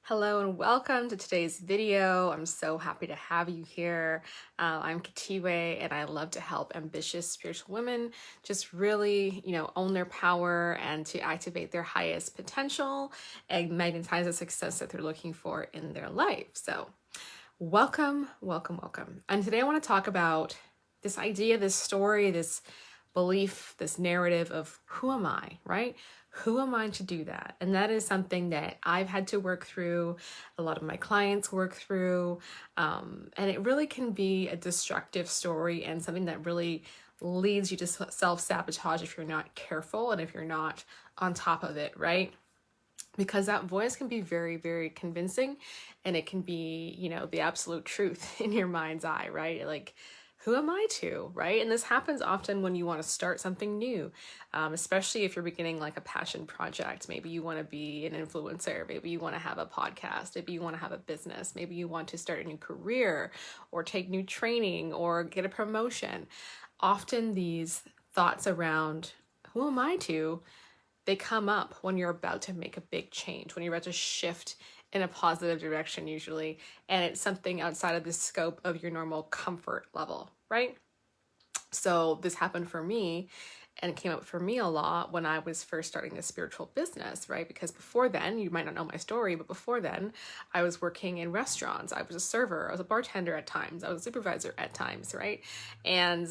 Hello and welcome to today's video. I'm so happy to have you here. I'm Katiwe and I love to help ambitious spiritual women just really, own their power and to activate their highest potential and magnetize the success that they're looking for in their life. So welcome, welcome, welcome. And today I want to talk about this idea, this story, this belief, this narrative of who am I, right? Who am I to do that? And that is something that I've had to work through, a lot of my clients work through, and it really can be a destructive story and something that really leads you to self-sabotage if you're not careful and if you're not on top of it, right? Because that voice can be very, very convincing and it can be, the absolute truth in your mind's eye, right? Like, who am I to, right? And this happens often when you want to start something new, especially if you're beginning like a passion project. Maybe you want to be an influencer. Maybe you want to have a podcast. Maybe you want to have a business. Maybe you want to start a new career or take new training or get a promotion. Often these thoughts around who am I to, they come up when you're about to make a big change, when you're about to shift in a positive direction usually, and it's something outside of the scope of your normal comfort level, right? So this happened for me, and it came up for me a lot when I was first starting this spiritual business, right? Because before then, you might not know my story, but before then, I was working in restaurants. I was a server, I was a bartender at times, I was a supervisor at times, right? And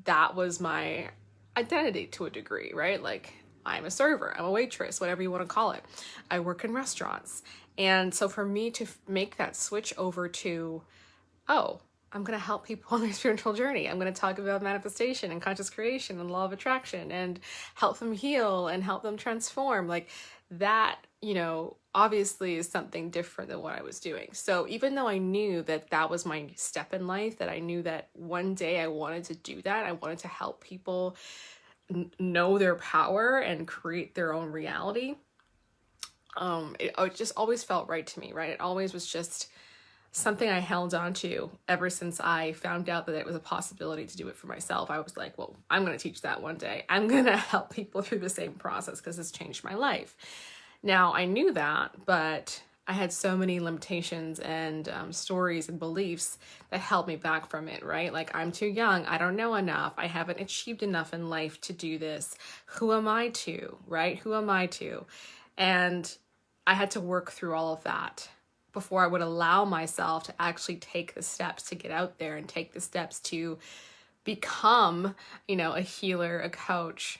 that was my identity to a degree, right? Like, I'm a server, I'm a waitress, whatever you want to call it. I work in restaurants. And so for me to make that switch over to, oh, I'm going to help people on their spiritual journey. I'm going to talk about manifestation and conscious creation and law of attraction and help them heal and help them transform. Like that, obviously is something different than what I was doing. So even though I knew that that was my step in life, that I knew that one day I wanted to do that, I wanted to help people know their power and create their own reality. It just always felt right to me, right? It always was just something I held on to ever since I found out that it was a possibility to do it for myself. I was like, well, I'm going to teach that one day. I'm going to help people through the same process because it's changed my life. Now, I knew that, but I had so many limitations and stories and beliefs that held me back from it, right? Like, I'm too young. I don't know enough. I haven't achieved enough in life to do this. Who am I to, right? Who am I to? And I had to work through all of that before I would allow myself to actually take the steps to get out there and take the steps to become, a healer, a coach,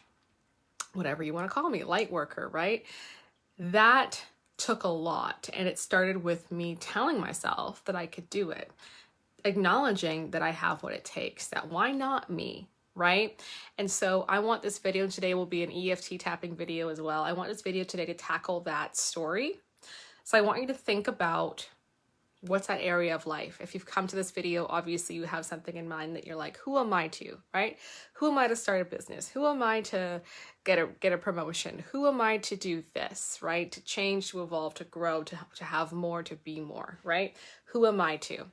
whatever you want to call me, light worker, right? That took a lot. And it started with me telling myself that I could do it, acknowledging that I have what it takes, that why not me, right? And so I want this video today will be an EFT tapping video as well. I want this video today to tackle that story. So I want you to think about what's that area of life. If you've come to this video, obviously you have something in mind that you're like, who am I to, right? Who am I to start a business? Who am I to get a promotion? Who am I to do this, right? To change, to evolve, to grow, to have more, to be more, right? Who am I to?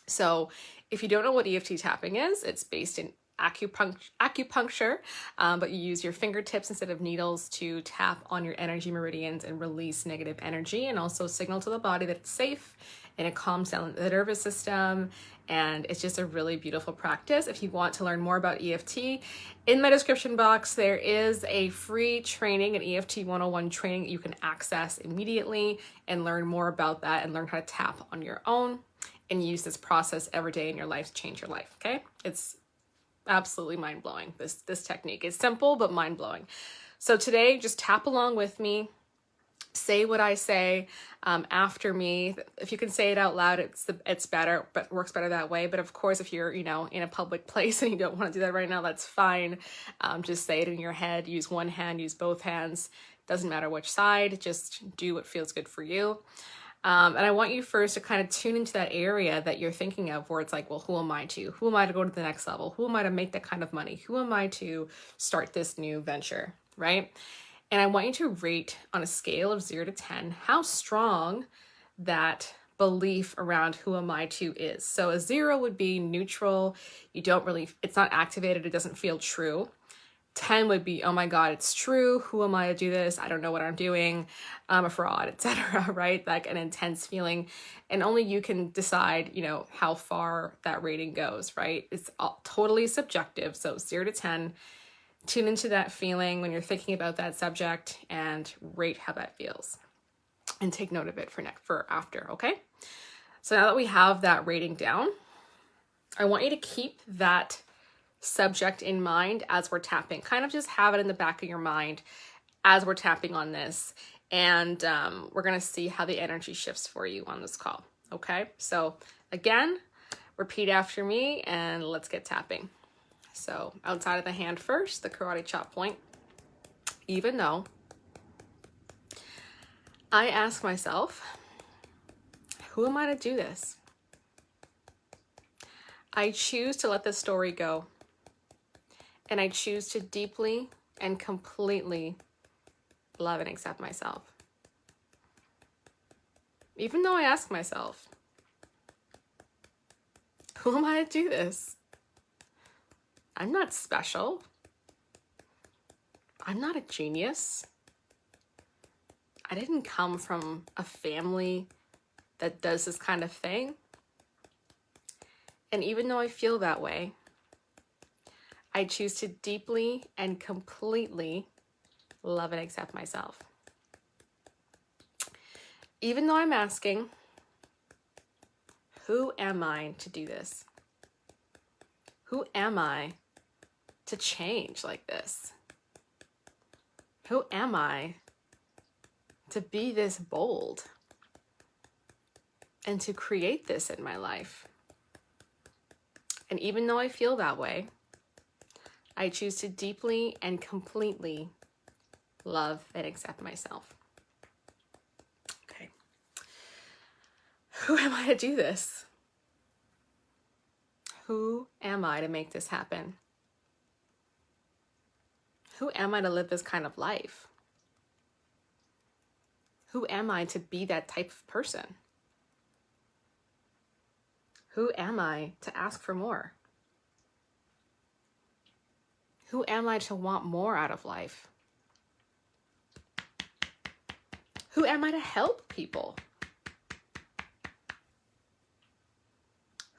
So if you don't know what EFT tapping is, it's based in acupuncture, but you use your fingertips instead of needles to tap on your energy meridians and release negative energy, and also signal to the body that it's safe, and it calms down the nervous system. And it's just a really beautiful practice. If you want to learn more about EFT, in my description box there is a free training, an EFT 101 training that you can access immediately and learn more about that and learn how to tap on your own and use this process every day in your life to change your life. Okay, it's absolutely mind-blowing. This technique is simple but mind-blowing. So today, just tap along with me, say what I say after me. If you can say it out loud, it's better, but works better that way. But of course, if you're in a public place and you don't want to do that right now, that's fine. Just say it in your head. Use one hand, use both hands. Doesn't matter which side. Just do what feels good for you. And I want you first to kind of tune into that area that you're thinking of where it's like, well, who am I to? Who am I to go to the next level? Who am I to make that kind of money? Who am I to start this new venture, right? And I want you to rate on a scale of 0 to 10 how strong that belief around who am I to is. So a 0 would be neutral. You don't really, it's not activated. It doesn't feel true. 10 would be, oh my God, it's true. Who am I to do this? I don't know what I'm doing. I'm a fraud, etc. Right? Like an intense feeling. And only you can decide, you know, how far that rating goes, right? It's totally subjective. So 0 to 10, tune into that feeling when you're thinking about that subject and rate how that feels. And take note of it for after, okay? So now that we have that rating down, I want you to keep that subject in mind as we're tapping. Kind of just have it in the back of your mind as we're tapping on this. And we're going to see how the energy shifts for you on this call. Okay, so again, repeat after me and let's get tapping. So outside of the hand first, the karate chop point. Even though I ask myself, who am I to do this? I choose to let the story go. And I choose to deeply and completely love and accept myself. Even though I ask myself, who am I to do this? I'm not special. I'm not a genius. I didn't come from a family that does this kind of thing. And even though I feel that way, I choose to deeply and completely love and accept myself. Even though I'm asking, who am I to do this? Who am I to change like this? Who am I to be this bold and to create this in my life? And even though I feel that way, I choose to deeply and completely love and accept myself. Okay. Who am I to do this? Who am I to make this happen? Who am I to live this kind of life? Who am I to be that type of person? Who am I to ask for more? Who am I to want more out of life? Who am I to help people?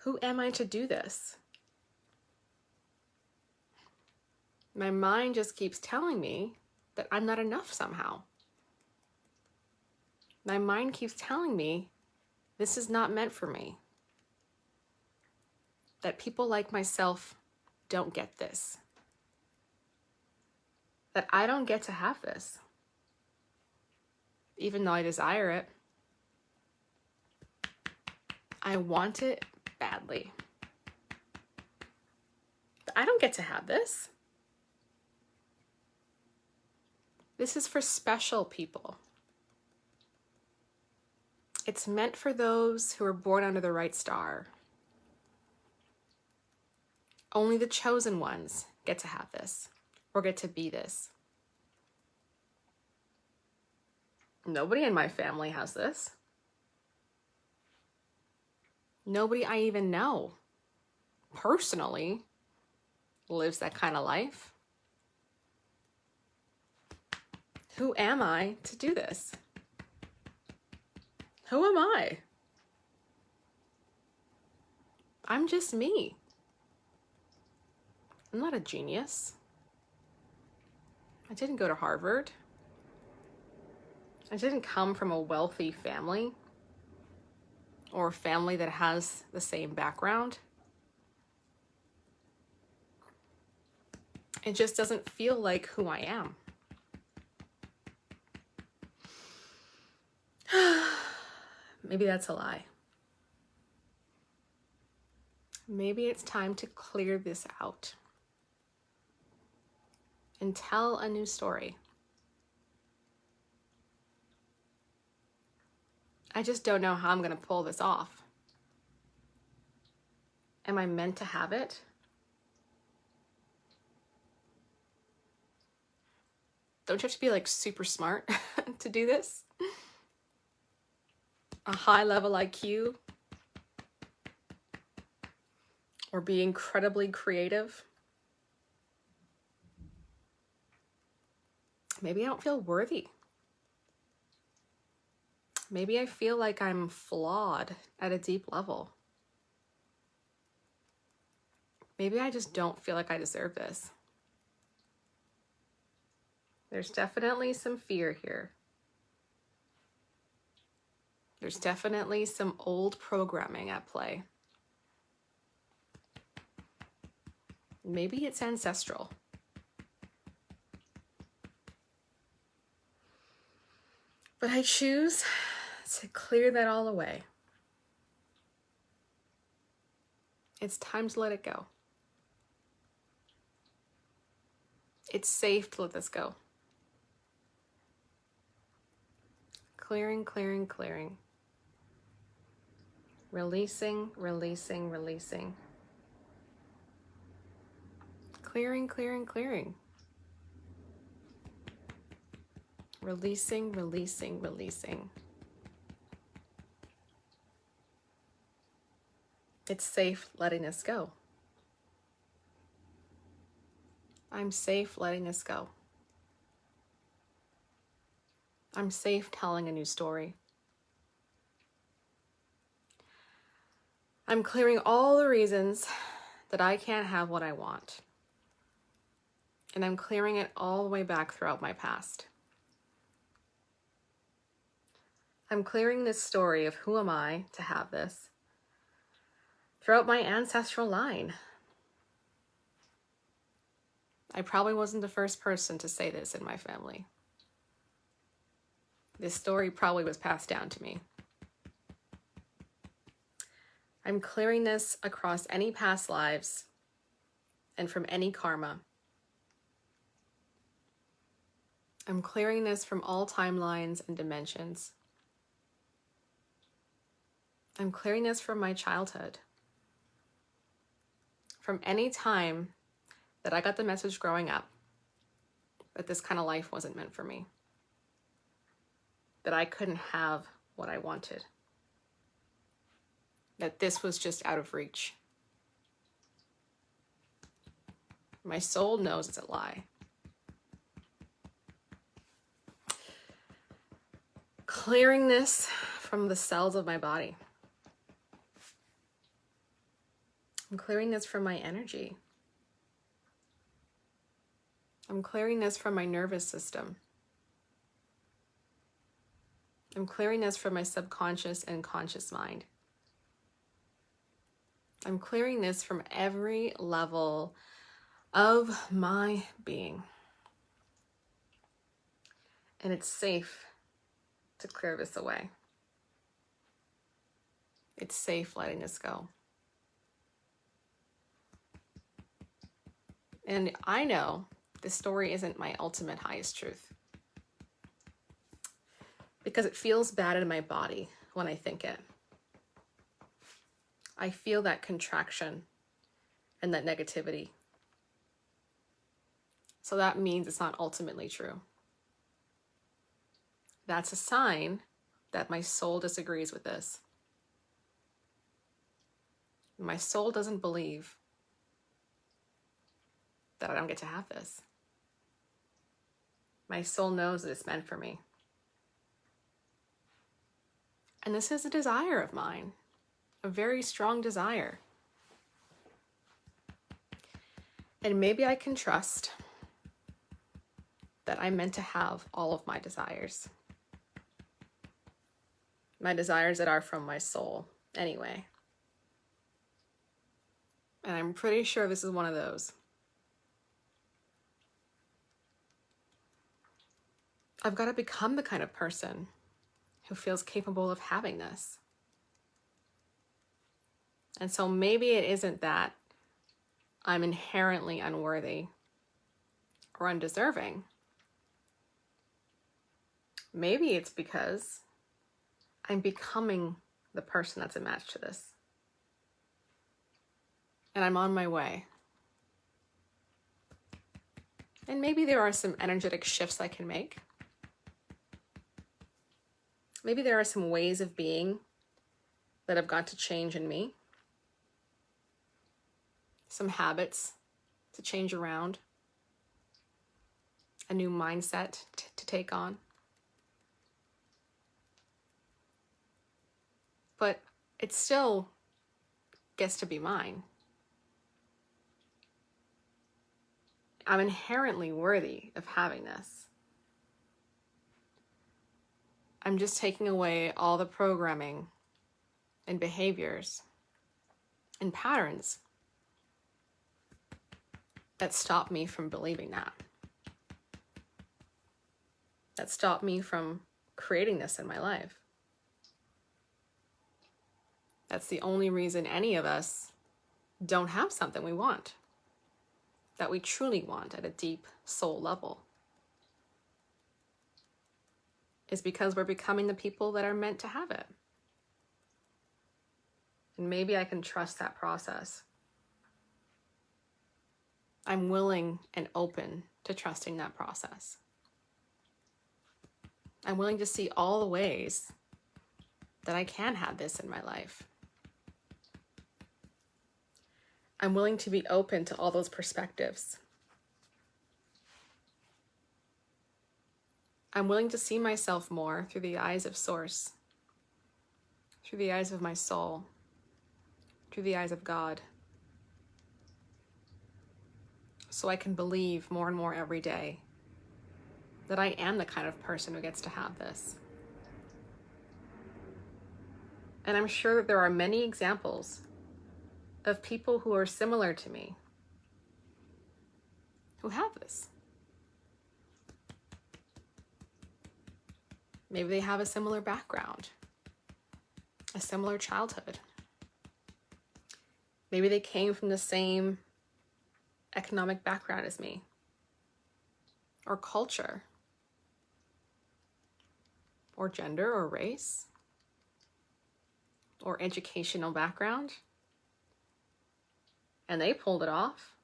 Who am I to do this? My mind just keeps telling me that I'm not enough somehow. My mind keeps telling me this is not meant for me. That people like myself don't get this. That I don't get to have this. Even though I desire it. I want it badly. But I don't get to have this. This is for special people. It's meant for those who are born under the right star. Only the chosen ones get to have this or get to be this. Nobody in my family has this. Nobody I even know personally lives that kind of life. Who am I to do this? Who am I? I'm just me. I'm not a genius. I didn't go to Harvard. I didn't come from a wealthy family or a family that has the same background. It just doesn't feel like who I am. Maybe that's a lie. Maybe it's time to clear this out and tell a new story. I just don't know how I'm going to pull this off. Am I meant to have it? Don't you have to be like super smart to do this? A high level IQ? Or be incredibly creative? Maybe I don't feel worthy. Maybe I feel like I'm flawed at a deep level. Maybe I just don't feel like I deserve this. There's definitely some fear here. There's definitely some old programming at play. Maybe it's ancestral. But I choose to clear that all away. It's time to let it go. It's safe to let this go. Clearing, clearing, clearing. Releasing, releasing, releasing. Clearing, clearing, clearing. Releasing, releasing, releasing. It's safe letting this go. I'm safe letting this go. I'm safe telling a new story. I'm clearing all the reasons that I can't have what I want. And I'm clearing it all the way back throughout my past. I'm clearing this story of who am I to have this throughout my ancestral line. I probably wasn't the first person to say this in my family. This story probably was passed down to me. I'm clearing this across any past lives and from any karma. I'm clearing this from all timelines and dimensions. I'm clearing this from my childhood. From any time that I got the message growing up that this kind of life wasn't meant for me. That I couldn't have what I wanted. That this was just out of reach. My soul knows it's a lie. Clearing this from the cells of my body. I'm clearing this from my energy. I'm clearing this from my nervous system. I'm clearing this from my subconscious and conscious mind. I'm clearing this from every level of my being. And it's safe to clear this away. It's safe letting this go. And I know this story isn't my ultimate highest truth. Because it feels bad in my body when I think it. I feel that contraction and that negativity. So that means it's not ultimately true. That's a sign that my soul disagrees with this. My soul doesn't believe that I don't get to have this. My soul knows that it's meant for me. And this is a desire of mine, a very strong desire. And maybe I can trust that I'm meant to have all of my desires. My desires that are from my soul, anyway. And I'm pretty sure this is one of those. I've got to become the kind of person who feels capable of having this. And so maybe it isn't that I'm inherently unworthy or undeserving. Maybe it's because I'm becoming the person that's a match to this. And I'm on my way. And maybe there are some energetic shifts I can make. Maybe there are some ways of being that have got to change in me. Some habits to change around. a new mindset to take on. But it still gets to be mine. I'm inherently worthy of having this. I'm just taking away all the programming and behaviors and patterns that stop me from believing that. That stop me from creating this in my life. That's the only reason any of us don't have something we want, that we truly want at a deep soul level. Is because we're becoming the people that are meant to have it. And maybe I can trust that process. I'm willing and open to trusting that process. I'm willing to see all the ways that I can have this in my life. I'm willing to be open to all those perspectives. I'm willing to see myself more through the eyes of Source, through the eyes of my soul, through the eyes of God, so I can believe more and more every day that I am the kind of person who gets to have this. And I'm sure that there are many examples of people who are similar to me who have this. Maybe they have a similar background, a similar childhood. Maybe they came from the same economic background as me, or culture, or gender, or race, or educational background, and they pulled it off.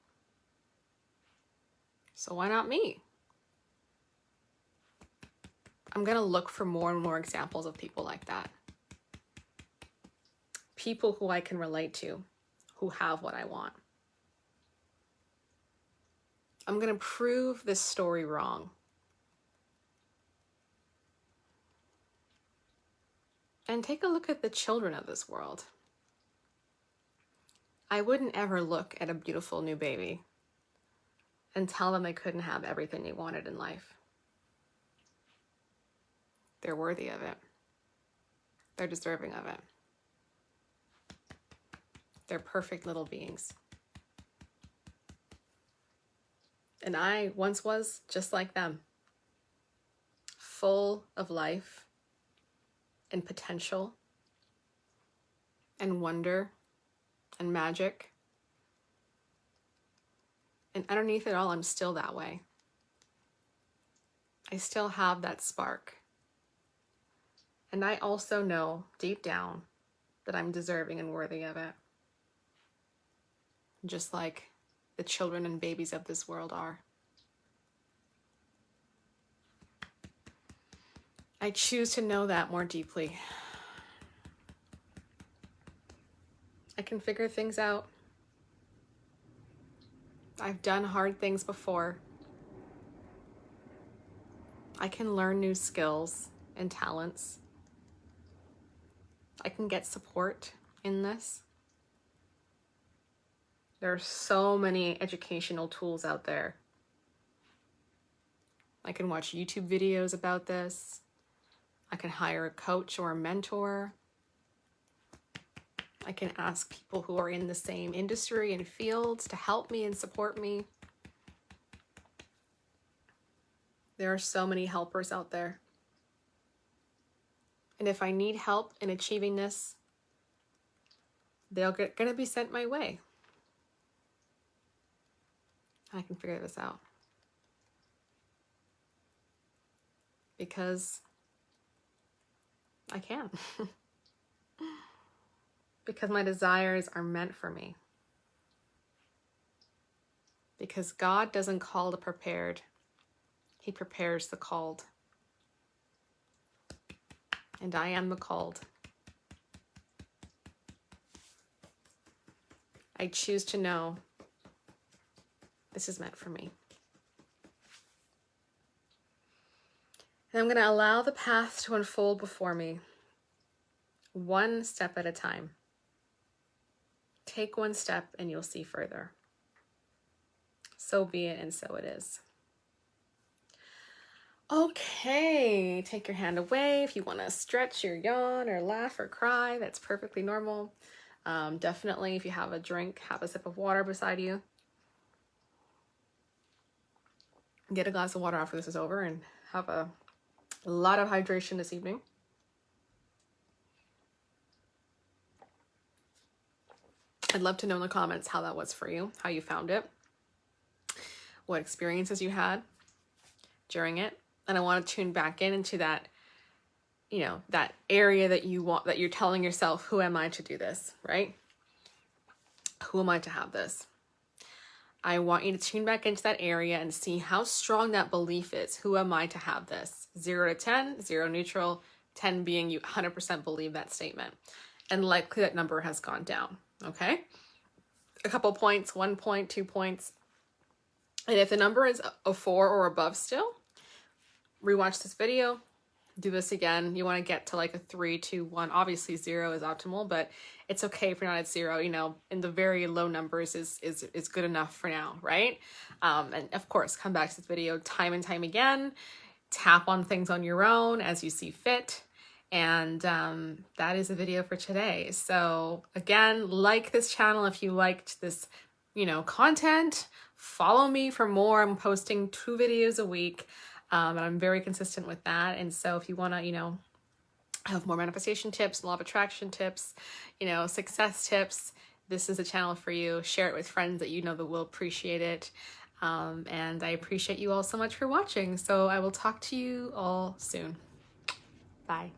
So why not me? I'm going to look for more and more examples of people like that. People who I can relate to, who have what I want. I'm going to prove this story wrong. And take a look at the children of this world. I wouldn't ever look at a beautiful new baby and tell them they couldn't have everything they wanted in life. They're worthy of it. They're deserving of it. They're perfect little beings. And I once was just like them, full of life and potential and wonder and magic. And underneath it all, I'm still that way. I still have that spark. And I also know deep down that I'm deserving and worthy of it. Just like the children and babies of this world are. I choose to know that more deeply. I can figure things out. I've done hard things before. I can learn new skills and talents. I can get support in this. There are so many educational tools out there. I can watch YouTube videos about this. I can hire a coach or a mentor. I can ask people who are in the same industry and fields to help me and support me. There are so many helpers out there. And if I need help in achieving this, they're going to be sent my way. I can figure this out. Because I can. Because my desires are meant for me. Because God doesn't call the prepared. He prepares the called. And I am the called. I choose to know this is meant for me. And I'm going to allow the path to unfold before me, one step at a time. Take one step and you'll see further. So be it, and so it is. Okay, take your hand away. If you want to stretch or yawn or laugh or cry, that's perfectly normal. Definitely, if you have a drink, have a sip of water beside you. Get a glass of water after this is over and have a lot of hydration this evening. I'd love to know in the comments how that was for you, how you found it, what experiences you had during it. And I want to tune back into that, you know, that area that you want, that you're telling yourself, who am I to do this, right? Who am I to have this? I want you to tune back into that area and see how strong that belief is. Who am I to have this? 0 to 10, 0 neutral, 10 being you 100% believe that statement. And likely that number has gone down, okay? A couple points, 1 point, 2 points. And if the number is a 4 or above still, rewatch this video, do this again. You want to get to like a 3, 2, 1. Obviously 0 is optimal, but it's okay if you're not at 0. You know, in the very low numbers is good enough for now, right? And of course, come back to this video time and time again. Tap on things on your own as you see fit. And that is the video for today. So again, like this channel if you liked this, you know, content. Follow me for more. I'm posting 2 videos a week. And I'm very consistent with that. And so if you want to, you know, have more manifestation tips, law of attraction tips, you know, success tips, this is a channel for you. Share it with friends that you know that will appreciate it. And I appreciate you all so much for watching. So I will talk to you all soon. Bye.